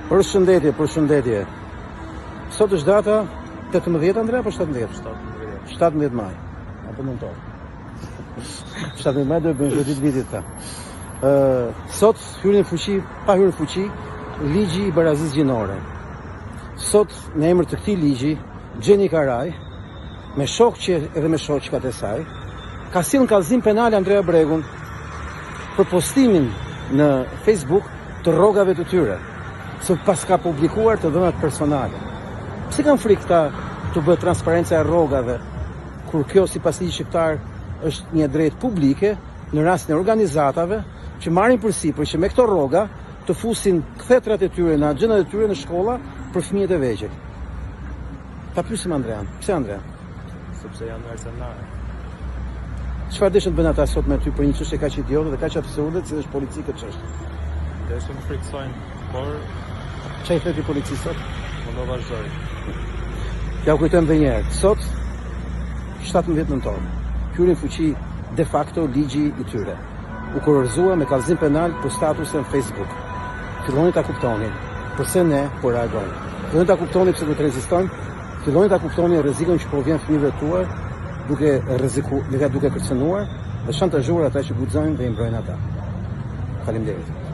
Përshëndetje. Sot është data 18 Andrea apo 17? 17 maj. Apo nëntor. 17 maj do të bëjmë ditë vitit ta. Sot hyrën në fuqi ligji i barazisë gjinore. Sot në emër të këtij ligji, Gjeni Karaj, me shokçe edhe me shoqkat e saj, ka sjellë në kallëzim penal Andrea Bregun për postimin në Facebook të rrogave të tyre, se pas ka publikuar të dhënat personale. Pse kanë frikë këta të bëhet transparenca e rrogave, kur kjo sipas ligjit shqiptar është një drejtë publike në rastin e organizatave që marrin përsipër që me këto rroga të fusin kthetrat e tyre në agjendat e tyre në shkolla për fëmijët e vegjël. Ta pyesim Andrean. Pse Andrea? Sepse janë mercenare. Çfarë deshin të bëjnë ata sot me ty për një çështje kaq idiote dhe kaq absurde, si është policia këtë çështje? Deshin friksojnë, por Çfarë i thëti policisë sot? do vazhdoj. Ja u kujtojmë edhe një herë. Sot 17 nëntor. Hyrën në fuqi de facto ligji i tyre. U kurorëzua me kallëzim penal për statusin Facebook. Filloni ta kuptoni pse ne po reagojmë. Filloni ta kuptoni pse duhet të rezistojmë. Filloni ta kuptoni rrezikun që po vjen fëmijëve tuaj, duke kërcënuar dhe shantazhuar ata që guxojnë dhe i mbrojnë ata. Faleminderit.